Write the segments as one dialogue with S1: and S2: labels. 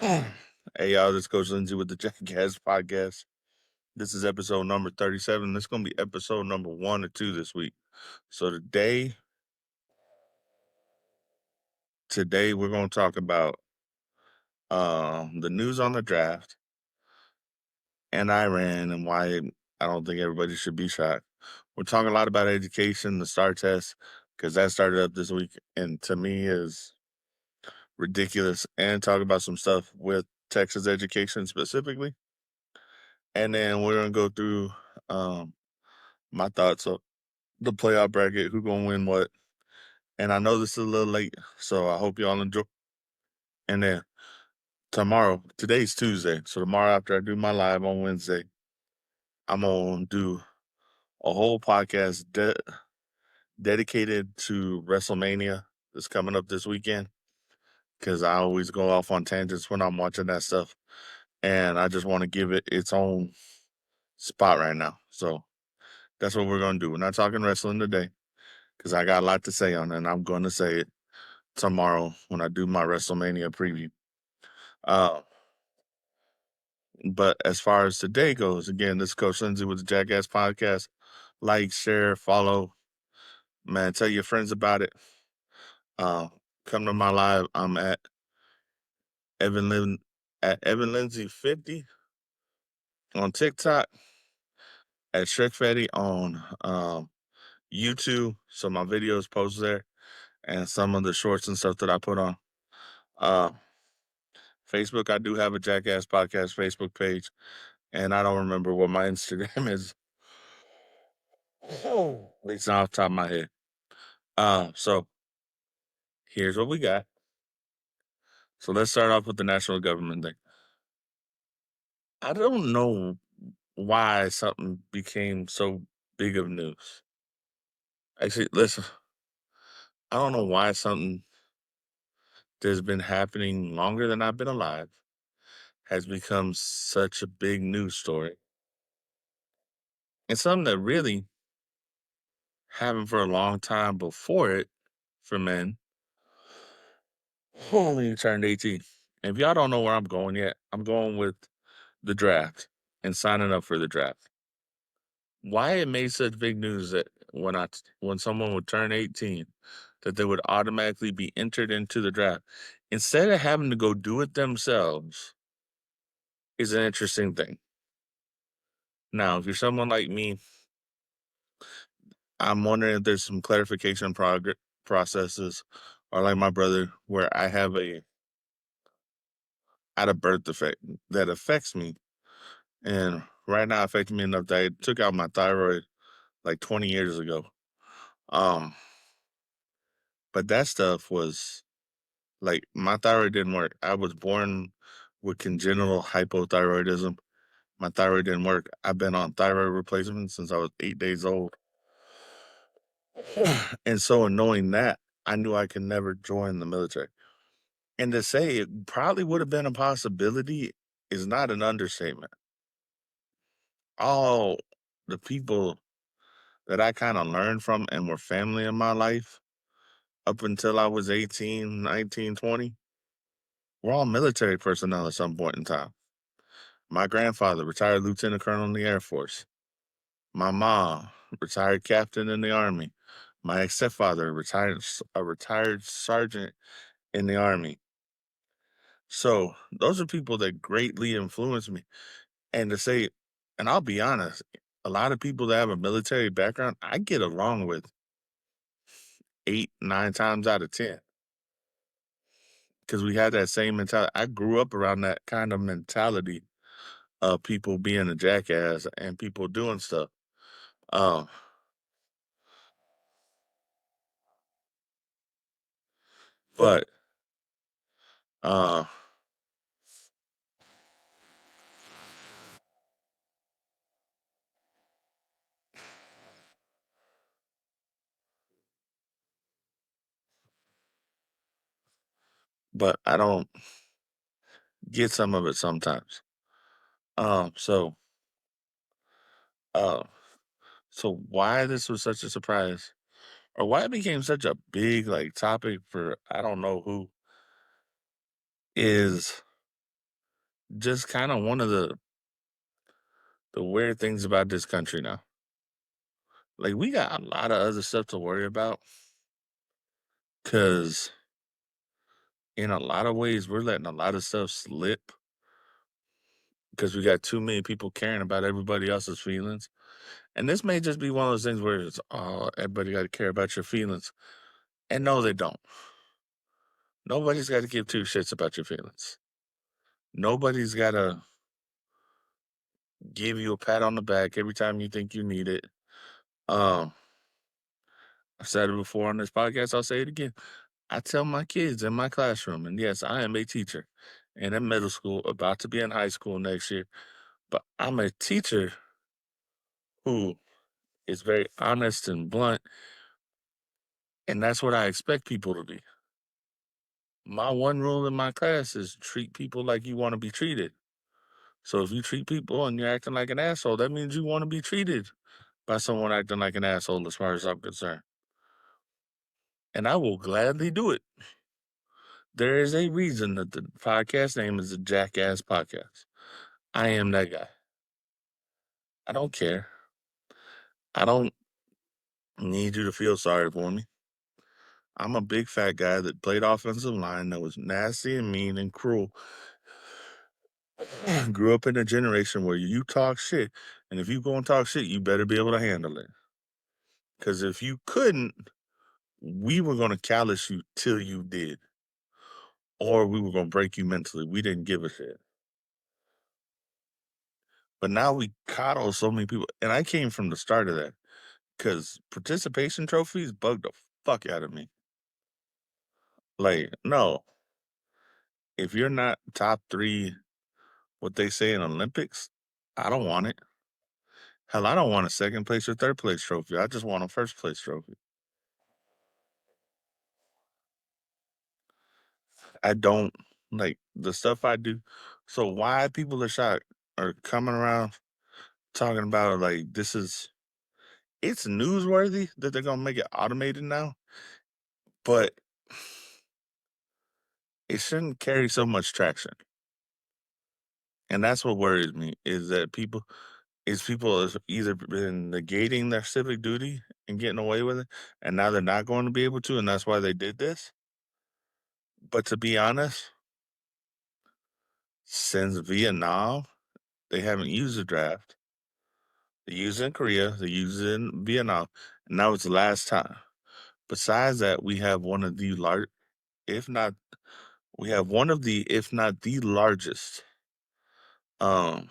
S1: Hey y'all, this is Coach Lindsay with the Jackass Podcast. This is episode number 37. This is gonna be episode number 1 or 2 this week. So today we're gonna talk about the news on the draft and Iran and why I don't think everybody should be shocked. We're talking a lot about education, the STAR test, because that started up this week and to me is ridiculous, and talk about some stuff with Texas education specifically. And then we're gonna go through um my thoughts of the playoff bracket, who gonna win what. And I know this is a little late, so I hope y'all enjoy. And then today's Tuesday, so tomorrow after I do my live on Wednesday, I'm gonna do a whole podcast dedicated to WrestleMania that's coming up this weekend. Because I always go off on tangents when I'm watching that stuff, and I just want to give it its own spot right now. So that's what we're gonna do. We're not talking wrestling today because I got a lot to say on it, and I'm going to say it tomorrow when I do my WrestleMania preview. Uh, but as far as today goes, again, this is Coach Lindsay with the Jackass Podcast. Like, share, follow, man. Tell your friends about it. Uh, come to my live. I'm at Evan Lindsay 50 on TikTok, at Shrek Fetty on YouTube. So my videos post there, and some of the shorts and stuff that I put on. Uh, Facebook, I do have a Jackass Podcast Facebook page, and I don't remember what my Instagram is. At least not off the top of my head. So here's what we got. So let's start off with the national government thing. I don't know why something became so big of news. Actually, listen, I don't know why something that's been happening longer than I've been alive has become such a big news story. And something that really happened for a long time before it for men only turned 18. If y'all don't know where I'm going yet, I'm going with the draft and signing up for the draft. Why it made such big news that when someone would turn 18, that they would automatically be entered into the draft instead of having to go do it themselves is an interesting thing. Now, if you're someone like me, I'm wondering if there's some clarification processes, or like my brother, where I have a out of birth effect that affects me, and right now affecting me enough that I took out my thyroid like 20 years ago. Um, but that stuff was like my thyroid didn't work. I was born with congenital hypothyroidism. My thyroid didn't work. I've been on thyroid replacement since I was 8 days old. And so, in knowing that, I knew I could never join the military. And to say it probably would have been a possibility is not an understatement. All the people that I kind of learned from and were family in my life up until I was 18, 19, 20, were all military personnel at some point in time. My grandfather, retired lieutenant colonel in the Air Force. My mom, retired captain in the Army. My ex-stepfather, a retired sergeant in the Army. So those are people that greatly influenced me. And to say, and I'll be honest, a lot of people that have a military background, I get along with 8, 9 times out of 10 because we had that same mentality. I grew up around that kind of mentality of people being a jackass and people doing stuff. Um, but uh, but I don't get some of it sometimes. Um, so uh, so why this was such a surprise, or why it became such a big like topic for I don't know who is. just kind of one of the weird things about this country now. Like we got a lot of other stuff to worry about because in a lot of ways we're letting a lot of stuff slip because we got too many people caring about everybody else's feelings. And this may just be one of those things where it's oh, everybody got to care about your feelings. And no, they don't. Nobody's got to give two shits about your feelings. Nobody's got to give you a pat on the back every time you think you need it. Um, I've said it before on this podcast. I'll say it again. I tell my kids in my classroom, and yes, I am a teacher and in middle school, about to be in high school next year, but I'm a teacher who is very honest and blunt, and that's what I expect people to be. My one rule in my class is treat people like you want to be treated. So if you treat people and you're acting like an asshole, that means you want to be treated by someone acting like an asshole, as far as I'm concerned. And I will gladly do it. There is a reason that the podcast name is the Jackass Podcast. I am that guy. I don't care. I don't need you to feel sorry for me. I'm a big fat guy that played offensive line that was nasty and mean and cruel. Grew up in a generation where you talk shit, and if you go and talk shit, you better be able to handle it. Because if you couldn't, we were going to callous you till you did, or we were going to break you mentally. We didn't give a shit. But now we coddle so many people, and I came from the start of that because participation trophies bugged the fuck out of me. Like, no, if you're not top three, what they say in Olympics, I don't want it. Hell, I don't want a second place or third place trophy. I just want a first place trophy. I don't like the stuff I do. So why people are shocked are coming around talking about like this is it's newsworthy that they're gonna make it automated now, but it shouldn't carry so much traction. And that's what worries me is that people has either been negating their civic duty and getting away with it, and now they're not going to be able to, and that's why they did this. But to be honest, since Vietnam, they haven't used the draft. They used it in Korea, they used it in Vietnam, and now it's the last time. Besides that, we have one of the large, if not, we have one of the, if not the largest, um,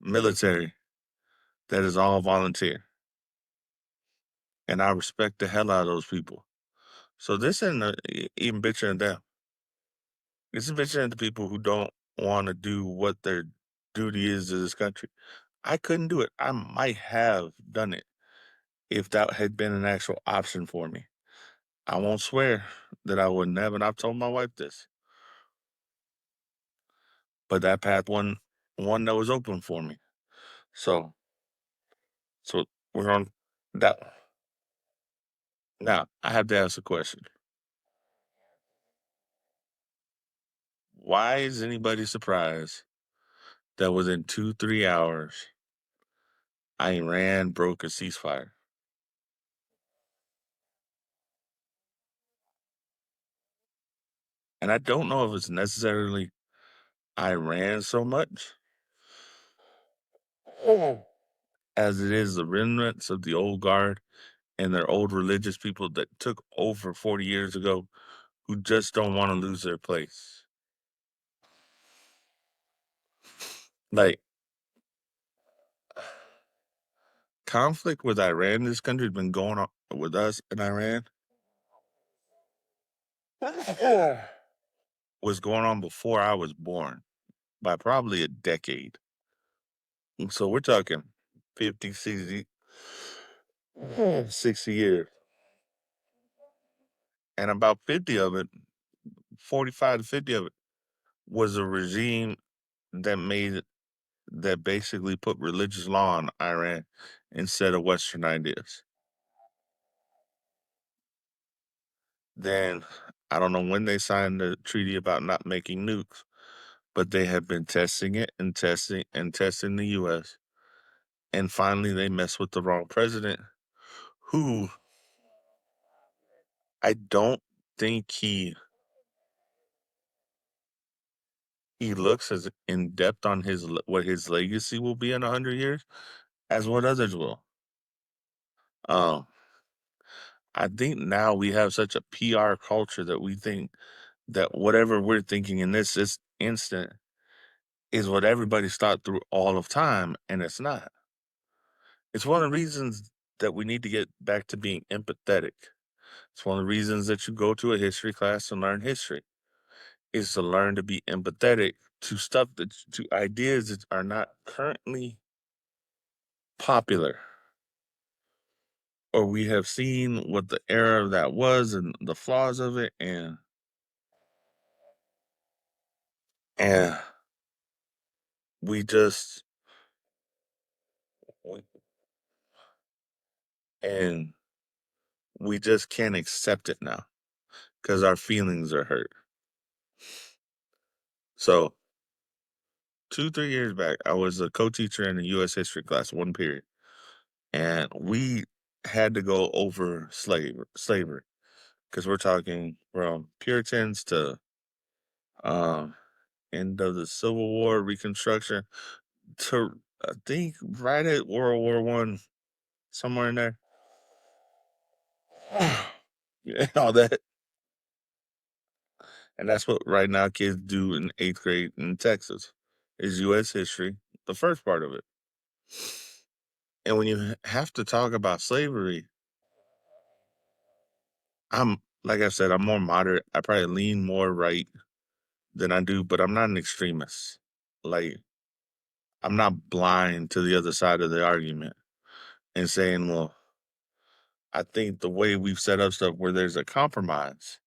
S1: military that is all volunteer, and I respect the hell out of those people. So this isn't even bitching at them. This is bitching at the people who don't want to do what their duty is to this country. I couldn't do it. I might have done it if that had been an actual option for me. I won't swear that I would never, and I've told my wife this, but that path one that was open for me. So so we're on that. Now I have to ask a question. Why is anybody surprised that within 2-3 hours Iran broke a ceasefire? And I don't know if it's necessarily Iran so much as it is the remnants of the old guard and their old religious people that took over 40 years ago who just don't want to lose their place. Like conflict with Iran, this country has been going on with us and Iran was going on before I was born by probably a decade. So we're talking 50, 60 years. And about 50 of it, 45 to 50 of it, was a regime that made that basically put religious law on Iran instead of Western ideas. Then I don't know when they signed the treaty about not making nukes, but they have been testing it and testing the US. And finally they messed with the wrong president who I don't think he looks as in depth on what his legacy will be in 100 years as what others will. Um, I think now we have such a PR culture that we think that whatever we're thinking in this instant is what everybody's thought through all of time, and it's not. It's one of the reasons that we need to get back to being empathetic. It's one of the reasons that you go to a history class and learn history, is to learn to be empathetic to ideas that are not currently popular, or we have seen what the era of that was and the flaws of it, and we just we, and we just can't accept it now because our feelings are hurt. So 2, 3 years back, I was a co-teacher in a U.S. history class, one period, and we had to go over slavery because we're talking from Puritans to um, end of the Civil War, Reconstruction to I think right at World War I, somewhere in there. Yeah, all that, and that's what right now kids do in 8th grade in Texas is U.S. history, the first part of it. And when you have to talk about slavery, I'm like I said, I'm more moderate. I probably lean more right than I do, but I'm not an extremist. Like I'm not blind to the other side of the argument and saying, well, I think the way we've set up stuff where there's a compromise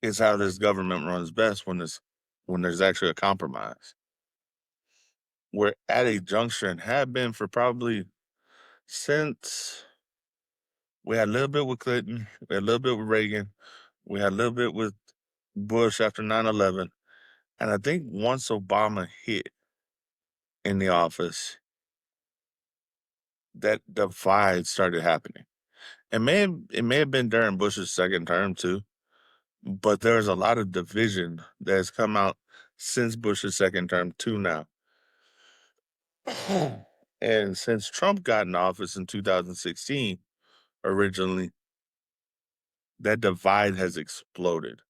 S1: is how this government runs best when there's actually a compromise. We're at a juncture and have been for probably since we had a little bit with Clinton, we had a little bit with Reagan, we had a little bit with Bush after 9/11, and I think once Obama hit in the office, that divide started happening. It may have been during Bush's second term too, but there's a lot of division that has come out since Bush's second term to now. And since Trump got in office in 2016, originally, that divide has exploded.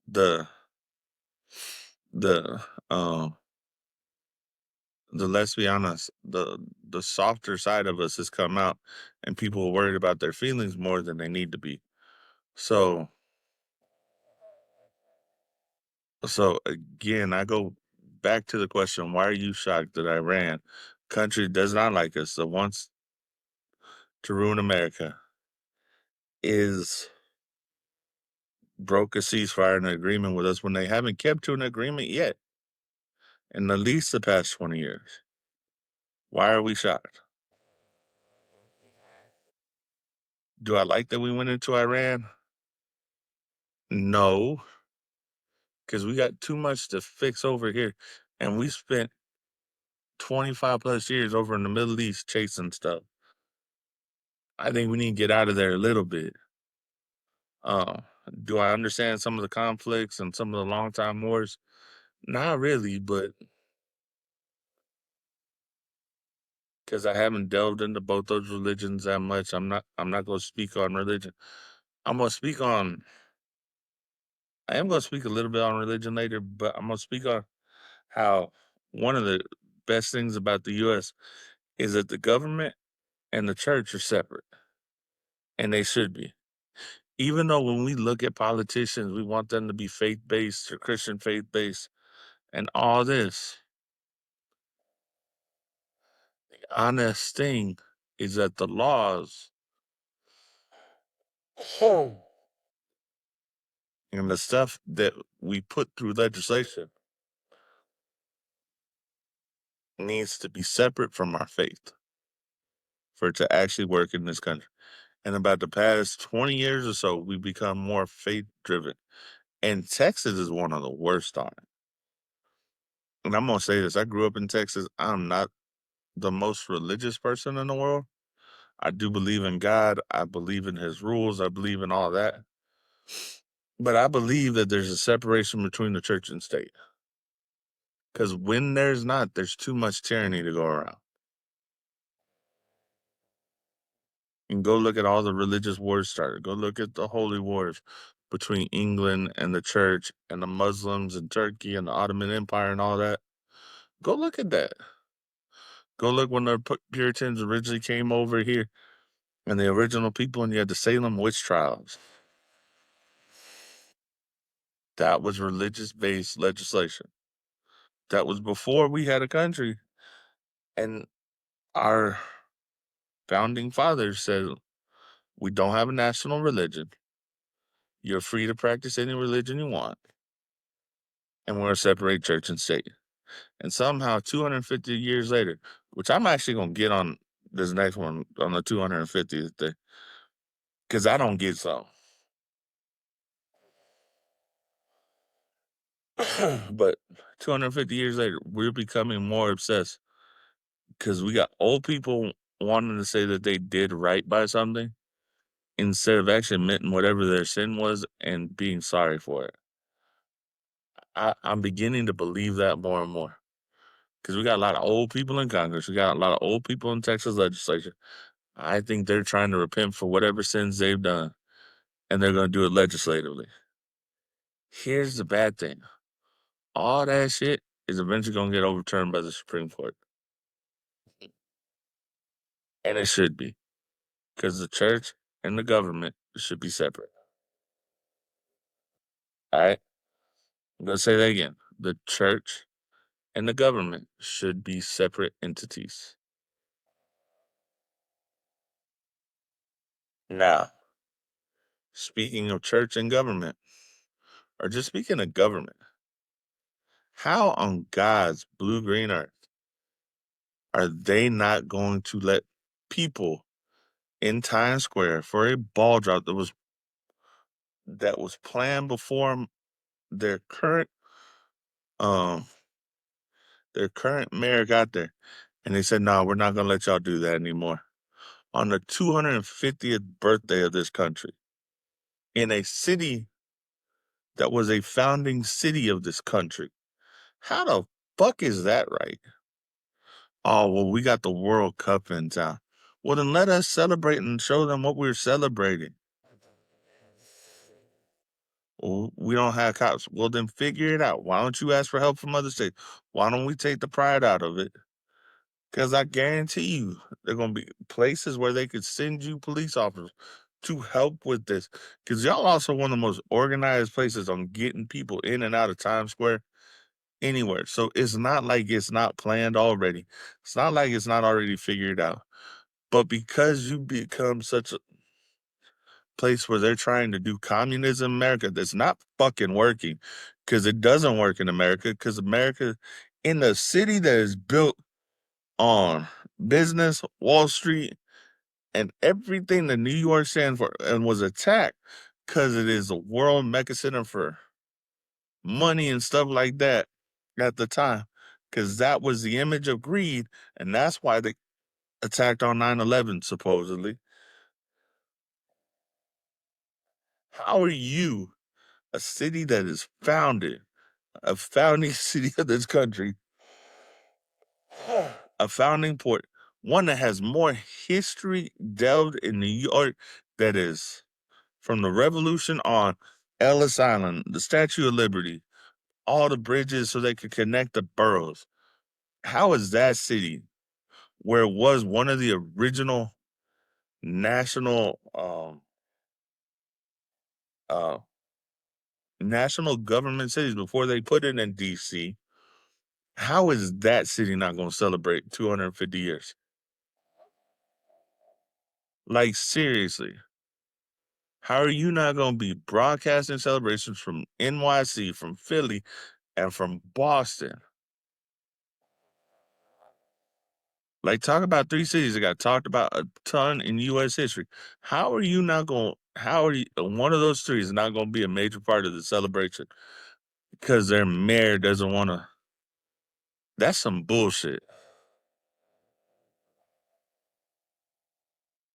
S1: The the let's be honest, the softer side of us has come out, and people are worried about their feelings more than they need to be. So so again, I go back to the question: why are you shocked that Iran, country does not like us, that wants to ruin America, is broke a ceasefire and an agreement with us when they haven't kept to an agreement yet in at least the past 20 years? Why are we shocked? Do I like that we went into Iran? No, because we got too much to fix over here. And we spent 25 plus years over in the Middle East chasing stuff. I think we need to get out of there a little bit. Uh, do I understand some of the conflicts and some of the long time wars? Not really, but because I haven't delved into both those religions that much, I'm not gonna speak on religion. I'm gonna speak on I am gonna speak a little bit on religion later, but I'm gonna speak on how one of the best things about the US is that the government and the church are separate, and they should be. Even though when we look at politicians, we want them to be faith-based or Christian faith-based and all this, the honest thing is that the laws and the stuff that we put through legislation needs to be separate from our faith for it to actually work in this country. And about the past 20 years or so, we've become more faith driven. And Texas is one of the worst on it. and I'm gonna say this, I grew up in Texas. I'm not the most religious person in the world. I do believe in God. I believe in his rules. I believe in all that. But I believe that there's a separation between the church and state. Because when there's not, there's too much tyranny to go around. And go look at all the religious wars started. Go look at the holy wars between England and the church and the Muslims and Turkey and the Ottoman Empire and all that. Go look at that. Go look when the Puritans originally came over here and the original people, and you had the Salem witch trials. That was religious based legislation. That was before we had a country. And our founding fathers said, we don't have a national religion. You're free to practice any religion you want. And we're going to separate church and state. And somehow 250 years later, which I'm actually going to get on this next one on the 250th day, because I don't get some. But 250 years later, we're becoming more obsessed because we got old people wanting to say that they did right by something instead of actually admitting whatever their sin was and being sorry for it. I'm beginning to believe that more and more because we got a lot of old people in Congress. We got a lot of old people in Texas legislature. I think they're trying to repent for whatever sins they've done, and they're going to do it legislatively. Here's the bad thing: all that shit is eventually going to get overturned by the Supreme Court, and it should be because the church and the government should be separate. All right, I'm going to say that again: the church and the government should be separate entities. Now, speaking of church and government, or just speaking of government, how on God's blue green earth are they not going to let people in Times Square for a ball drop that was planned before their current um their current mayor got there, and they said, "No, we're not going to let y'all do that anymore." On the 250th birthday of this country, in a city that was a founding city of this country, how the fuck is that right? Oh, well, we got the World Cup in town. Well, then let us celebrate and show them what we're celebrating. Well, we don't have cops. Well, then figure it out. Why don't you ask for help from other states? Why don't we take the pride out of it? Because I guarantee you, there are going to be places where they could send you police officers to help with this. Because y'all also one of the most organized places on getting people in and out of Times Square anywhere. So it's not like it's not planned already. It's not like it's not already figured out. But because you become such a place where they're trying to do communism in America that's not fucking working, because it doesn't work in America, because America, in the city that is built on business, Wall Street, and everything that New York stands for, and was attacked because it is a world mecca center for money and stuff like that at the time, because that was the image of greed, and that's why they attacked on 9/11 supposedly. How are you, a city that is founded, a founding city of this country, a founding port, one that has more history delved in New York, that is from the Revolution on, Ellis Island, the Statue of Liberty, all the bridges so they could connect the boroughs. How is that city, where it was one of the original national uh national government cities before they put it in DC, how is that city not going to celebrate 250 years? Like, seriously, how are you not going to be broadcasting celebrations from NYC, from Philly, and from Boston? Like, talk about three cities that got talked about a ton in US history. How are you not going how are you one of those three is not going to be a major part of the celebration because their mayor doesn't want to That's some bullshit.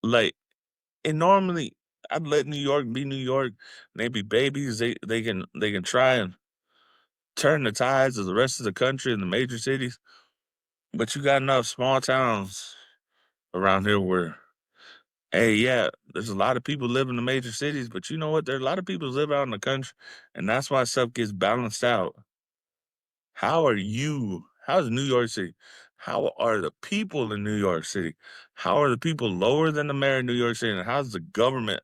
S1: Like, and normally I'd let New York be New York. They be babies. They can try and turn the tides of the rest of the country and the major cities. But you got enough small towns around here where, hey, yeah, there's a lot of people live in the major cities, but you know what? There are a lot of people who live out in the country, and that's why stuff gets balanced out. How's New York City? How are the people in New York City? How are the people lower than the mayor of New York City? And how's the government,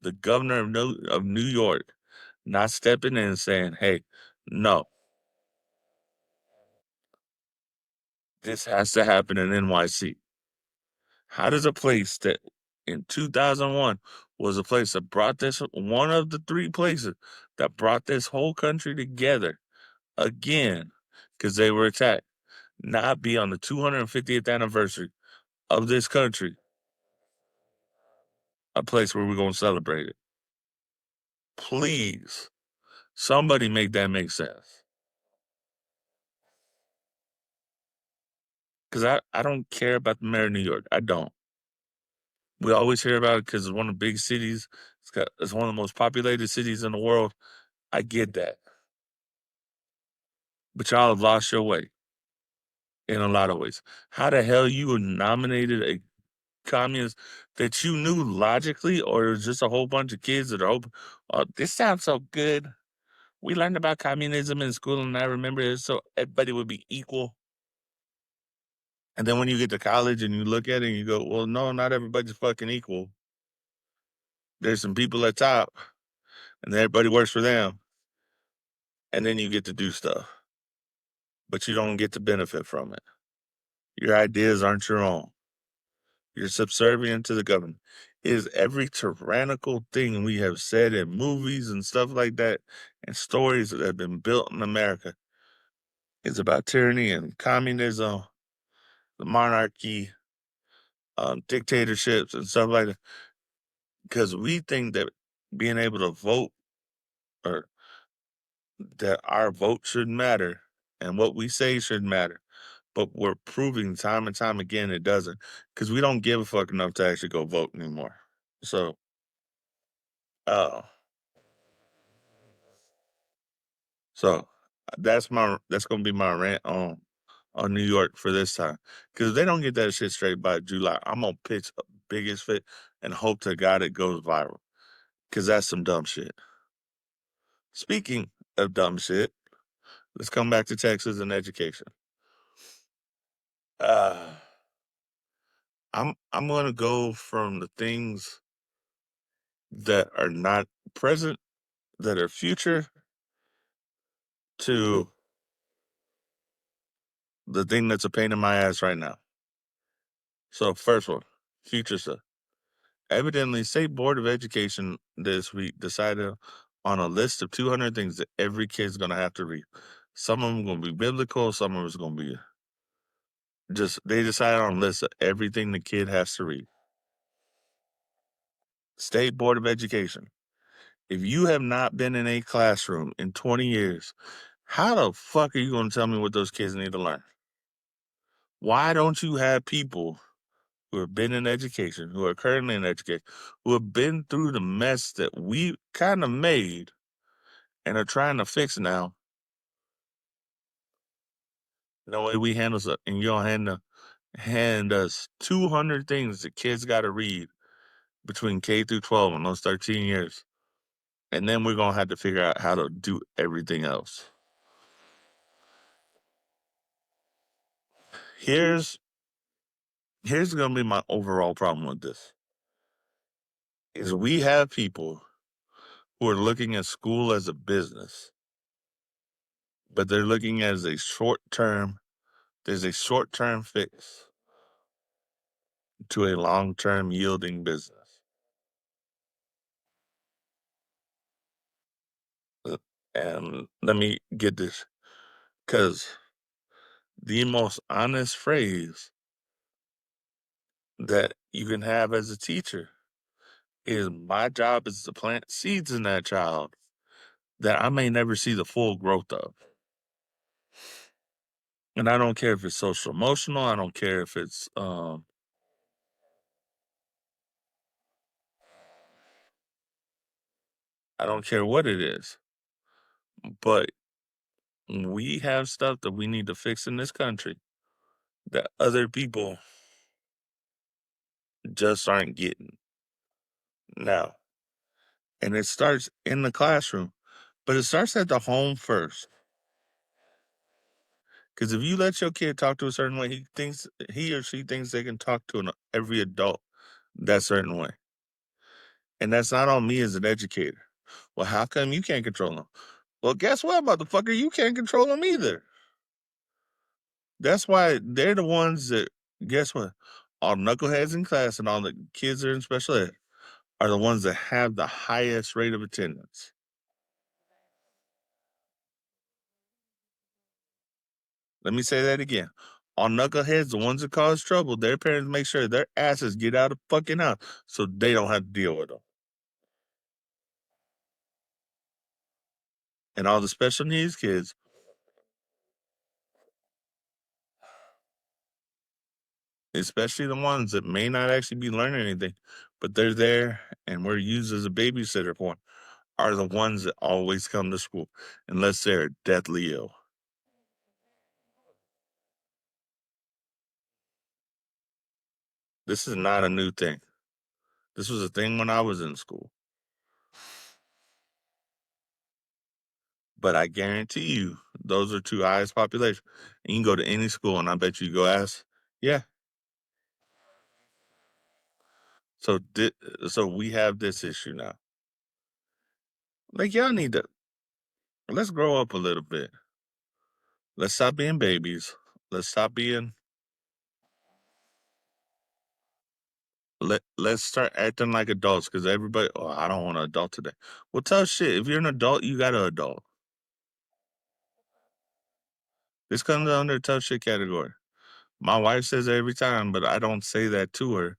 S1: the governor of New York, not stepping in and saying, hey, no, this has to happen in NYC? How does a place that in 2001 was a place that brought this, one of the three places that brought this whole country together again, because they were attacked, not be on the 250th anniversary of this country, a place where we're going to celebrate it? Please, somebody make that make sense. Because I don't care about the mayor of New York. I don't. We always hear about it because it's one of the big cities. It's one of the most populated cities in the world. I get that. But y'all have lost your way in a lot of ways. How the hell you nominated a communist that you knew logically, or it was just a whole bunch of kids that are open? Oh, this sounds so good. We learned about communism in school, and I remember it so everybody would be equal. And then when you get to college and you look at it and you go, well, no, not everybody's fucking equal. There's some people at top, and everybody works for them. And then you get to do stuff, but you don't get to benefit from it. Your ideas aren't your own. You're subservient to the government. Is every tyrannical thing we have said in movies and stuff like that, and stories that have been built in America, is about tyranny and communism, the monarchy, dictatorships, and stuff like that. Because we think that being able to vote, or that our vote should matter and what we say should matter. But we're proving time and time again it doesn't, because we don't give a fuck enough to actually go vote anymore. So, uh, so that's gonna be my rant on New York for this time. Because if they don't get that shit straight by July, I'm gonna pitch a biggest fit and hope to God it goes viral. Because that's some dumb shit. Speaking of dumb shit, let's come back to Texas and education. Uh, I'm gonna go from the things that are not present, that are future, to the thing that's a pain in my ass right now. So first one, future stuff. Evidently, State Board of Education this week decided on a list of 200 things that every kid's gonna have to read. Some of them gonna be biblical, some of it's gonna be just, they decided on a list of everything the kid has to read. State Board of Education. If you have not been in a classroom in 20 years, how the fuck are you gonna tell me what those kids need to learn? Why don't you have people who have been in education, who are currently in education, who have been through the mess that we kind of made and are trying to fix now? The way we handle stuff, and you'll hand us 200 things that kids got to read between K through 12 in those 13 years, and then we're gonna have to figure out how to do everything else. Here's here's gonna be my overall problem with this: is we have people who are looking at school as a business, but they're looking as a short term. There's a short term fix to a long term yielding business. Uh, And let me get this, because the most honest phrase that you can have as a teacher is, my job is to plant seeds in that child that I may never see the full growth of. And I don't care if it's social emotional, I don't care if it's, I don't care what it is, but we have stuff that we need to fix in this country that other people just aren't getting now. And it starts in the classroom, but it starts at the home first. Because if you let your kid talk to a certain way, he or she thinks they can talk to every adult that certain way. And that's not on me as an educator. Well, how come you can't control them? Well, guess what, motherfucker? You can't control them either. That's why they're the ones that, guess what? All knuckleheads in class and all the kids that are in special ed are the ones that have the highest rate of attendance. Let me say that again. All knuckleheads, the ones that cause trouble, their parents make sure their asses get out of fucking house so they don't have to deal with them. And all the special needs kids, especially the ones that may not actually be learning anything, but they're there and we're used as a babysitter for 'em, are the ones that always come to school unless they're deathly ill. This is not a new thing. This was a thing when I was in school. But I guarantee you, those are 2 highest population. And you can go to any school, and I bet you go ask, yeah. So so we have this issue now. Like, y'all need to let's grow up a little bit. Let's stop being babies. Let's stop being let's start acting like adults because everybody, oh, I don't want an adult today. Well, tell shit. If you're an adult, you got an adult. This comes under the tough shit category. My wife says it every time, but I don't say that to her.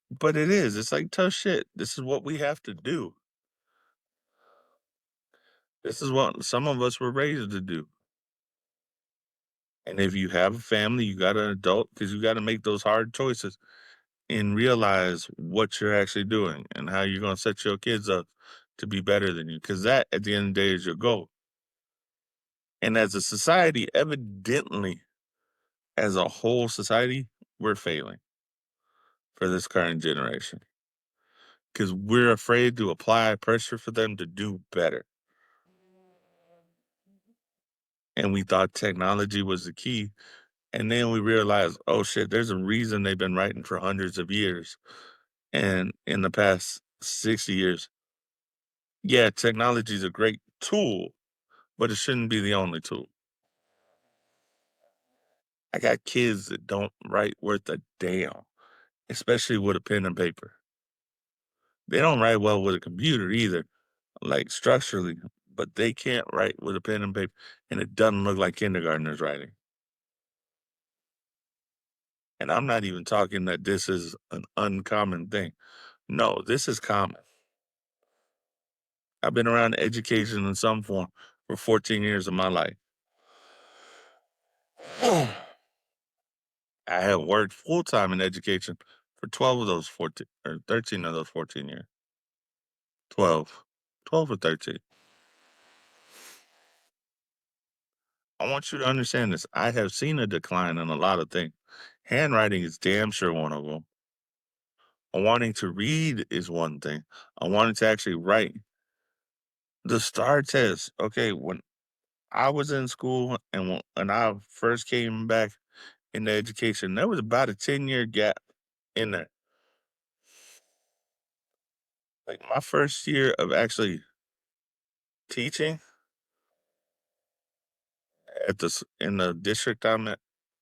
S1: But it is. It's like tough shit. This is what we have to do. This is what some of us were raised to do. And if you have a family, you got an adult because you got to make those hard choices and realize what you're actually doing and how you're going to set your kids up to be better than you. Because that, at the end of the day, is your goal. And as a society, evidently, as a whole society, we're failing for this current generation because we're afraid to apply pressure for them to do better. And we thought technology was the key. And then we realized, oh shit, there's a reason they've been writing for hundreds of years. And in the past 60 years, yeah, technology is a great tool, but it shouldn't be the only tool. I got kids that don't write worth a damn, especially with a pen and paper. They don't write well with a computer either, like structurally, but they can't write with a pen and paper, and it doesn't look like kindergartners writing. And I'm not even talking that this is an uncommon thing. No, this is common. I've been around education in some form for 14 years of my life. I have worked full time in education for 12 of those 14 or 13 of those 14 years. 12. 12 or 13. I want you to understand this. I have seen a decline in a lot of things. Handwriting is damn sure one of them. Wanting to read is one thing. I wanted to actually write. The STAR test. Okay, when I was in school and when I first came back into education, there was about a 10-year gap in there. Like my first year of actually teaching in the district I'm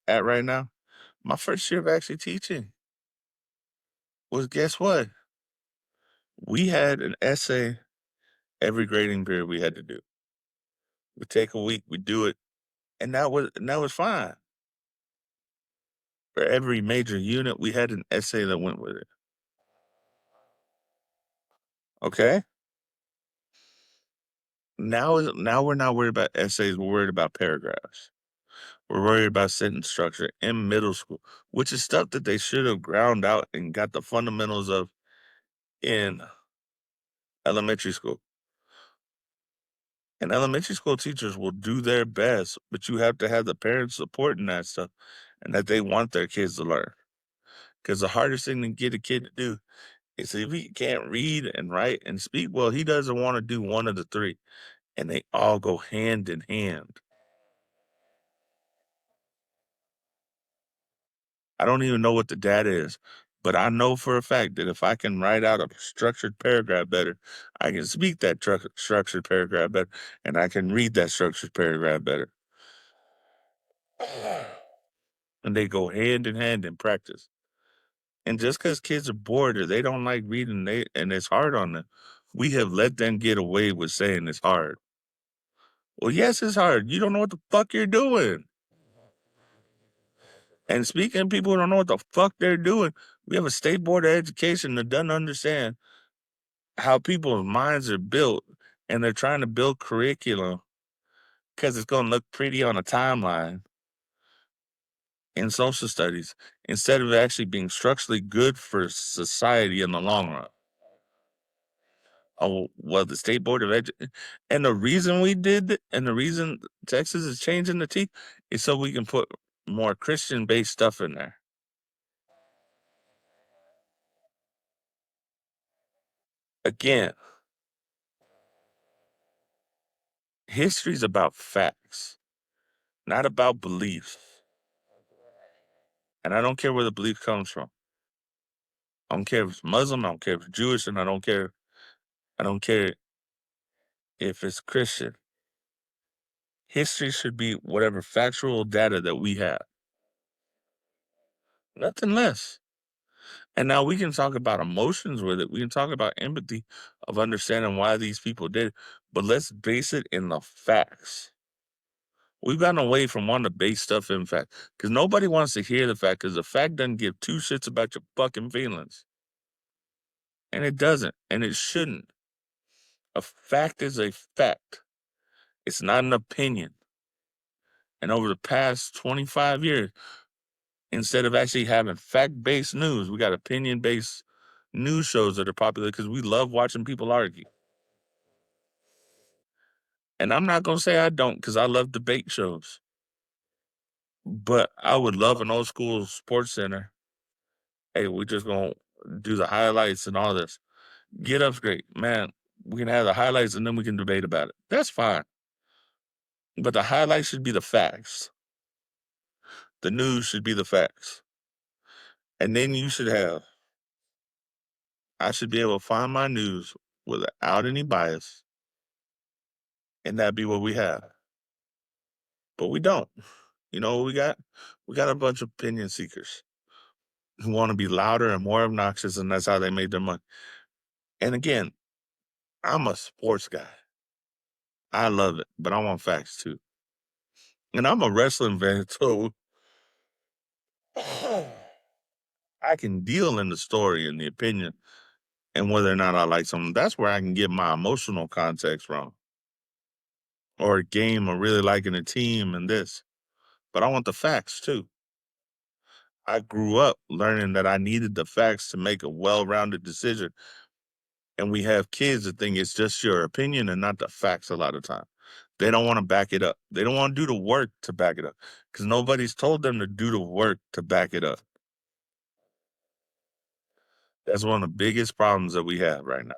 S1: at right now, my first year of actually teaching was, guess what? We had an essay every grading period we had to do. We take a week, we do it, and that was fine. For every major unit, we had an essay that went with it. Okay? Now we're not worried about essays, we're worried about paragraphs. We're worried about sentence structure in middle school, which is stuff that they should have ground out and got the fundamentals of in elementary school. And elementary school teachers will do their best, but you have to have the parents supporting that stuff and that they want their kids to learn. Because the hardest thing to get a kid to do is if he can't read and write and speak well, he doesn't want to do one of the three. And they all go hand in hand. I don't even know what the data is, but I know for a fact that if I can write out a structured paragraph better, I can speak that structured paragraph better, and I can read that structured paragraph better. And they go hand in hand in practice. And just because kids are bored or they don't like reading and it's hard on them, we have let them get away with saying it's hard. Well, yes, it's hard. You don't know what the fuck you're doing. And speaking of people who don't know what the fuck they're doing, we have a state board of education that doesn't understand how people's minds are built, and they're trying to build curriculum because it's going to look pretty on a timeline in social studies instead of actually being structurally good for society in the long run. Oh, well, the state board of and the reason we did it, and the reason Texas is changing the T is so we can put more Christian-based stuff in there. Again, history's about facts, not about beliefs. And I don't care where the belief comes from. I don't care if it's Muslim, I don't care if it's Jewish, and I don't care if it's Christian. History should be whatever factual data that we have. Nothing less. And now we can talk about emotions with it. We can talk about empathy of understanding why these people did it, but let's base it in the facts. We've gotten away from wanting to base stuff in fact because nobody wants to hear the fact because the fact doesn't give two shits about your fucking feelings. And it doesn't, and it shouldn't. A fact is a fact. It's not an opinion. And over the past 25 years, instead of actually having fact-based news, we got opinion-based news shows that are popular because we love watching people argue. And I'm not gonna say I don't because I love debate shows. But I would love an old school sports center. Hey, we just gonna do the highlights and all this. Get up's great. Man, we can have the highlights and then we can debate about it. That's fine. But the highlights should be the facts. The news should be the facts. And then you should have I should be able to find my news without any bias, and that'd be what we have. But we don't. You know what we got? We got a bunch of opinion seekers who want to be louder and more obnoxious, and that's how they made their money. And again, I'm a sports guy. I love it, but I want facts too. And I'm a wrestling fan, so I can deal in the story and the opinion and whether or not I like something. That's where I can get my emotional context from. Or a game or really liking a team and this. But I want the facts too. I grew up learning that I needed the facts to make a well-rounded decision. And we have kids that think it's just your opinion and not the facts a lot of time. They don't want to back it up. They don't want to do the work to back it up because nobody's told them to do the work to back it up. That's one of the biggest problems that we have right now.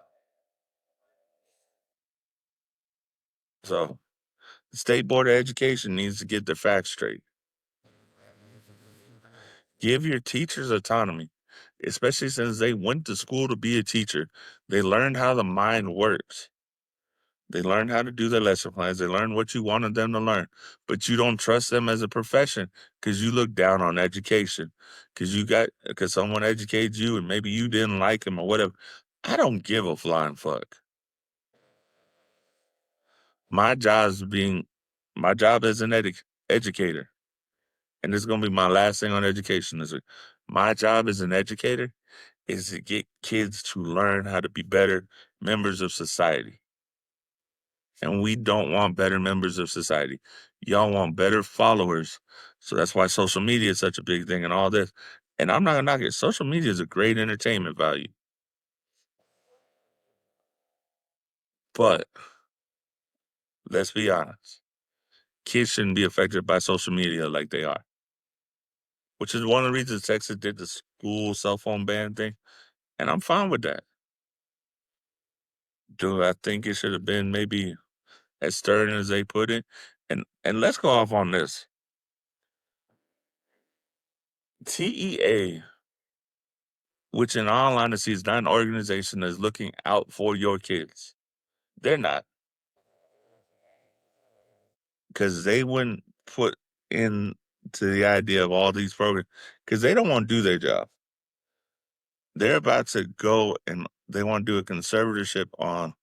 S1: So the State Board of Education needs to get their facts straight. Give your teachers autonomy, especially since they went to school to be a teacher. They learned how the mind works. They learn how to do their lesson plans. They learn what you wanted them to learn, but you don't trust them as a profession because you look down on education because someone educated you and maybe you didn't like them or whatever. I don't give a flying fuck. My job is being, my job as an educator, and this is gonna be my last thing on education this week. My job as an educator is to get kids to learn how to be better members of society. and we don't want better members of society. Y'all want better followers. So that's why social media is such a big thing and all this. And I'm not gonna knock it. Social media is a great entertainment value. But let's be honest. Kids shouldn't be affected by social media like they are. Which is one of the reasons Texas did the school cell phone ban thing. And I'm fine with that. Do I think it should have been maybe as stern as they put it? And let's go off on this. TEA, which in all honesty is not an organization that's looking out for your kids. They're not, because they wouldn't put into the idea of all these programs because they don't want to do their job. They're about to go and they want to do a conservatorship on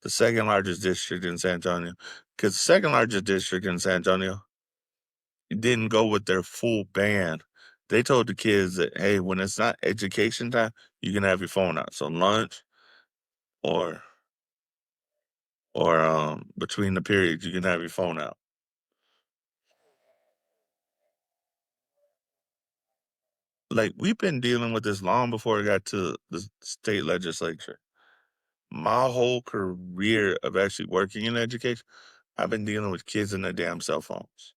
S1: the second largest district in San Antonio, because the second largest district in San Antonio didn't go with their full ban. They told the kids that, hey, when it's not education time, you can have your phone out. So lunch or between the periods, you can have your phone out. Like we've been dealing with this long before it got to the state legislature. My whole career of actually working in education, I've been dealing with kids and their damn cell phones.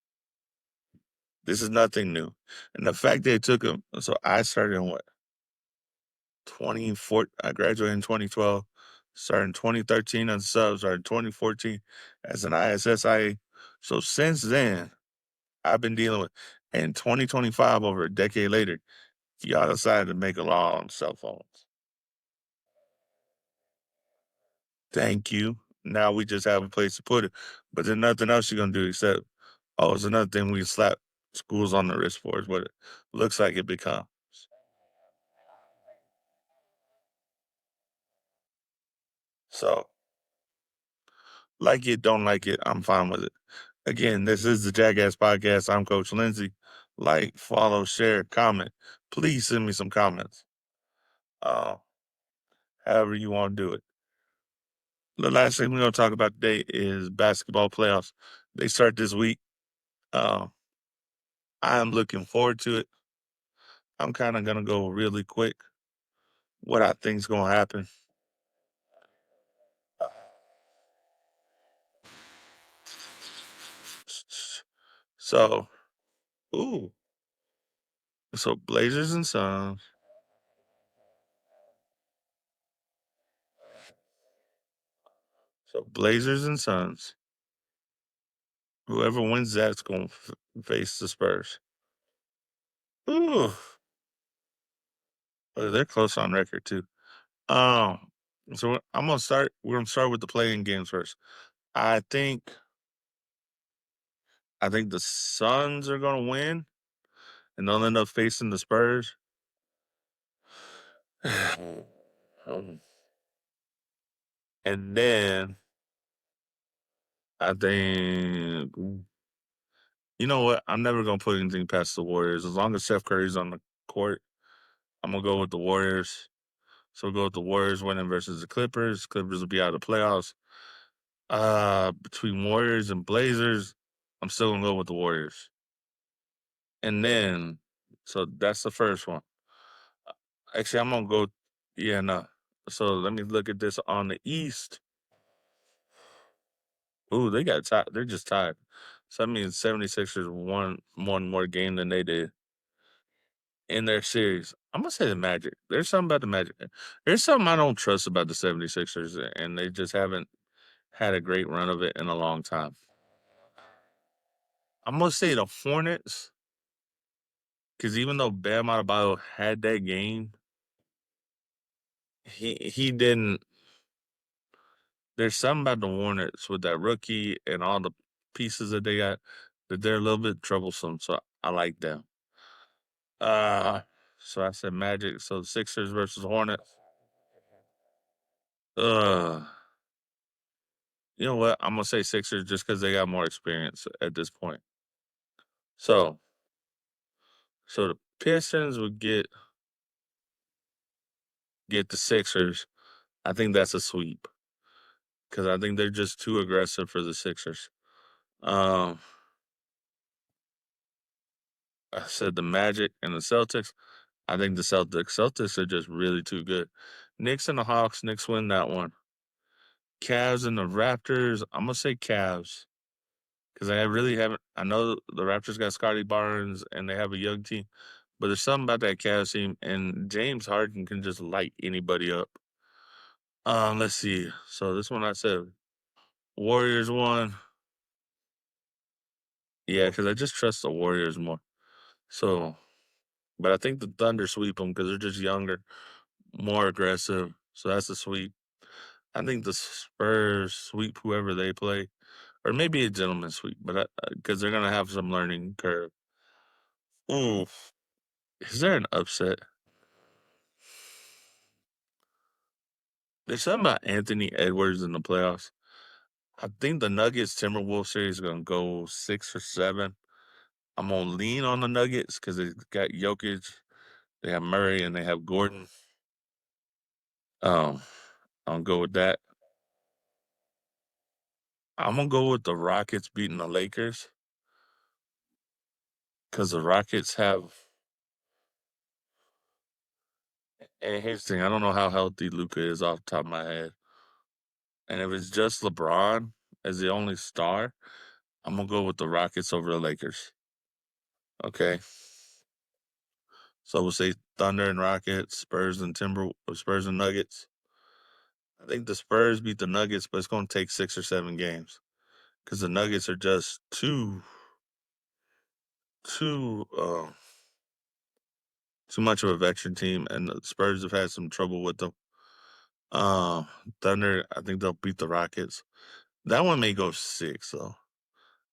S1: This is nothing new. And the fact they took them, so I started in what, 2014, I graduated in 2012, started in 2013 as a sub, started in 2014 as an ISSIA. So since then, I've been dealing with, in 2025, over a decade later, y'all decided to make a law on cell phones. Thank you. Now we just have a place to put it. But there's nothing else you're gonna do except, oh, it's another thing we can slap schools on the wrist for is what it looks like it becomes. So like it, don't like it, I'm fine with it. Again, this is the Jackass Podcast. I'm Coach Lindsay. Like, follow, share, comment. Please send me some comments. Uh, however you want to do it. The last thing we're going to talk about today is basketball playoffs. They start this week. Uh, I am looking forward to it. I'm kind of going to go really quick. What I think is going to happen. So, ooh. So Blazers and Suns. So Blazers and Suns. Whoever wins that's going to face the Spurs. Ooh. They're close on record too. Um, so I'm gonna start. We're gonna start with the playing games first. I think I think the Suns are gonna win, and they'll end up facing the Spurs. And then I think you know what? I'm never gonna put anything past the Warriors. As long as Steph Curry's on the court, I'm gonna go with the Warriors. So we'll go with the Warriors winning versus the Clippers. Clippers will be out of the playoffs. Between Warriors and Blazers, I'm still gonna go with the Warriors. And then, so that's the first one. Actually, I'm gonna go. Yeah, no. So let me look at this on the East. Ooh, they got tied. They're just tied. So that means 76ers won one more game than they did in their series. I'm gonna say the Magic. There's something about the Magic. There's something I don't trust about the 76ers, and they just haven't had a great run of it in a long time. I'm gonna say the Hornets, because even though Bam Adebayo had that game, he didn't. There's something about the Hornets with that rookie and all the pieces that they got that they're a little bit troublesome. So I like them. Uh, so I said Magic. So Sixers versus Hornets. Uh, you know what? I'm gonna say Sixers just because they got more experience at this point. So, so the Pistons would get the Sixers. I think that's a sweep. because I think they're just too aggressive for the Sixers. Um, I said the Magic and the Celtics. I think the Celtics are just really too good. Knicks and the Hawks. Knicks win that one. Cavs and the Raptors. I'm gonna say Cavs because I really haven't. I know the Raptors got Scotty Barnes and they have a young team, but there's something about that Cavs team and James Harden can just light anybody up. Let's see. So this one I said Warriors won. Yeah, because I just trust the Warriors more. So, but I think the Thunder sweep them because they're just younger, more aggressive. So that's a sweep. I think the Spurs sweep whoever they play, or maybe a gentleman sweep, but because they're gonna have some learning curve. Ooh, is there an upset? There's something about Anthony Edwards in the playoffs. I think the Nuggets Timberwolves series is gonna go 6 or 7. I'm gonna lean on the Nuggets because they got Jokic, they have Murray, and they have Gordon. Um, I'll go with that. I'm gonna go with the Rockets beating the Lakers because the Rockets have. And here's the thing: I don't know how healthy Luca is off the top of my head. And if it's just LeBron as the only star, I'm gonna go with the Rockets over the Lakers. Okay, so we'll say Thunder and Rockets, Spurs and Nuggets. I think the Spurs beat the Nuggets, but it's gonna take 6 or 7 games because the Nuggets are just too too much of a veteran team, and the Spurs have had some trouble with them. Uh, Thunder, I think they'll beat the Rockets. That one may go 6 though.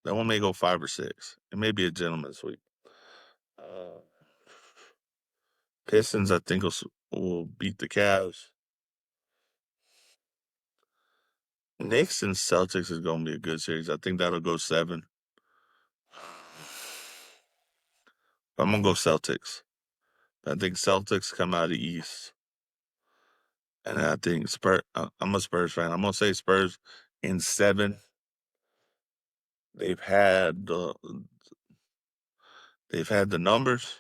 S1: That one may go 5 or 6. It may be a gentleman's sweep. Uh, Pistons, I think will beat the Cavs. Knicks and Celtics is going to be a good series. I think that'll go 7. I'm gonna go Celtics. I think Celtics come out of the East, and I think Spurs. I'm a Spurs fan. I'm gonna say Spurs in 7. They've had the they've had the numbers.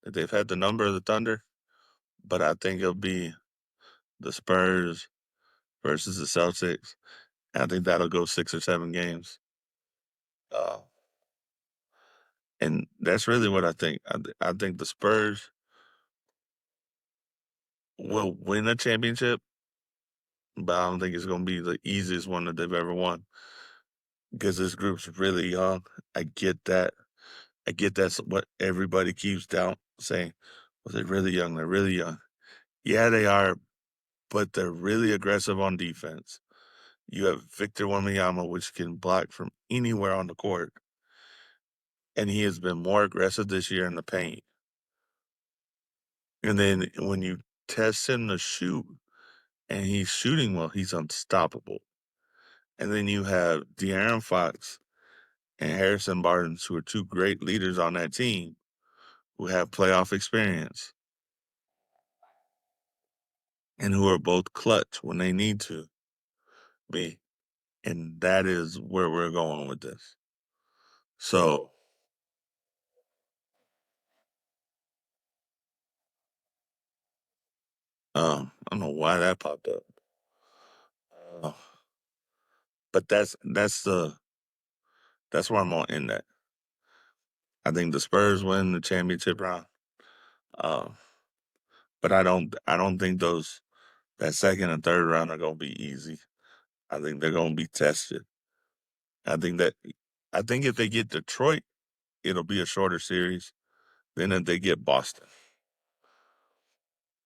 S1: They've had the number of the Thunder, but I think it'll be the Spurs versus the Celtics. And I think that'll go 6 or 7 games. Uh, and that's really what I think. I think the Spurs will win a championship, but I don't think it's going to be the easiest one that they've ever won because this group's really young. I get that. I get that's what everybody keeps down saying. Well, they're really young. They're really young. Yeah, they are, but they're really aggressive on defense. You have Victor Wembanyama, which can block from anywhere on the court, and he has been more aggressive this year in the paint. And then when you test him to shoot, and he's shooting well, he's unstoppable. And then you have De'Aaron Fox and Harrison Barnes, who are 2 great leaders on that team, who have playoff experience and who are both clutch when they need to be. And that is where we're going with this. So, I don't know why that popped up. Uh, but that's where I'm gonna end that. I think the Spurs win the championship round. Uh, but I don't think that second and third round are gonna be easy. I think they're gonna be tested. I think that I think if they get Detroit, it'll be a shorter series than if they get Boston.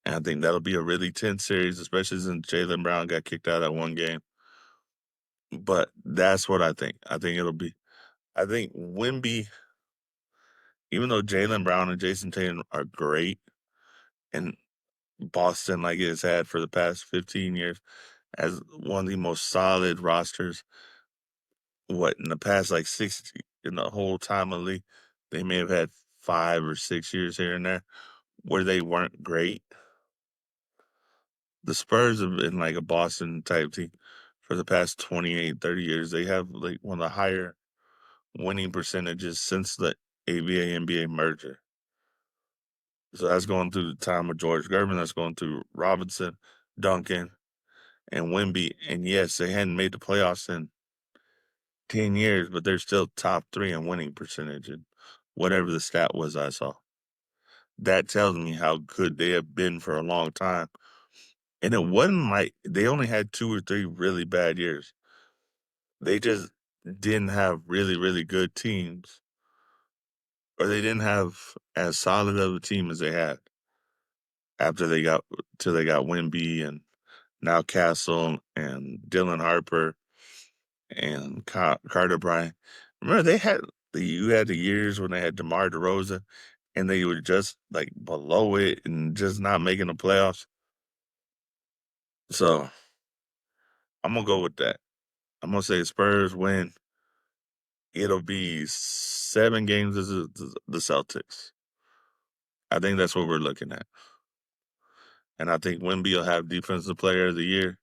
S1: And I think that'll be a really tense series, especially since Jalen Brown got kicked out of that one game. But that's what I think. I think Wimby, even though Jalen Brown and Jason Tatum are great, and Boston, like it has had for the past 15 years, as one of the most solid rosters. What in the past like 60 in the whole time of the league, they may have had 5 or 6 years here and there where they weren't great. the Spurs have been like a Boston type team for the past 28, 30 years. They have like one of the higher winning percentages since the ABA NBA merger. So that's going through the time of George Gervin. That's going through Robinson, Duncan, and Wemby. And yes, they hadn't made the playoffs in 10 years, but they're still top 3 in winning percentage and whatever the stat was I saw. That tells me how good they have been for a long time. And it wasn't like they only had 2 or 3 really bad years. They just didn't have really, really good teams, or they didn't have as solid of a team as they had after they got till they got Wemby and now Castle and Dylan Harper and Carter Bryant. Remember you had the years when they had DeMar DeRozan and they were just like below it and just not making the playoffs. So I'm gonna go with that. I'm gonna say Spurs win. It'll be 7 games as the Celtics. I think that's what we're looking at. And I think Wemby will have Defensive Player of the Year.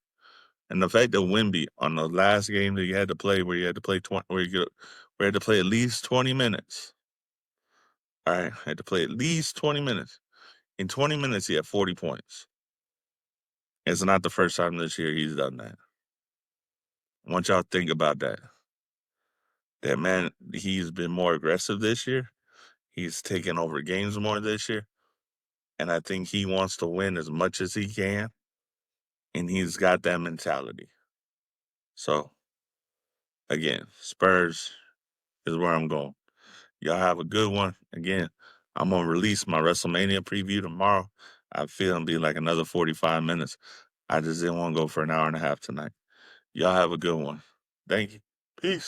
S1: And the fact that Wemby on the last game that you had to play, where you had to play 20, where you had to play at least 20 minutes. All right, had to play at least 20 minutes. In 20 minutes, he had 40 points. It's not the first time this year he's done that. I want y'all to think about that. That man, he's been more aggressive this year. He's taken over games more this year. And I think he wants to win as much as he can. And he's got that mentality. So, again, Spurs is where I'm going. Y'all have a good one. Again, I'm going to release my WrestleMania preview tomorrow. I feel it'll be like another 45 minutes. I just didn't want to go for an hour and a half tonight. Y'all have a good one. Thank you. Peace.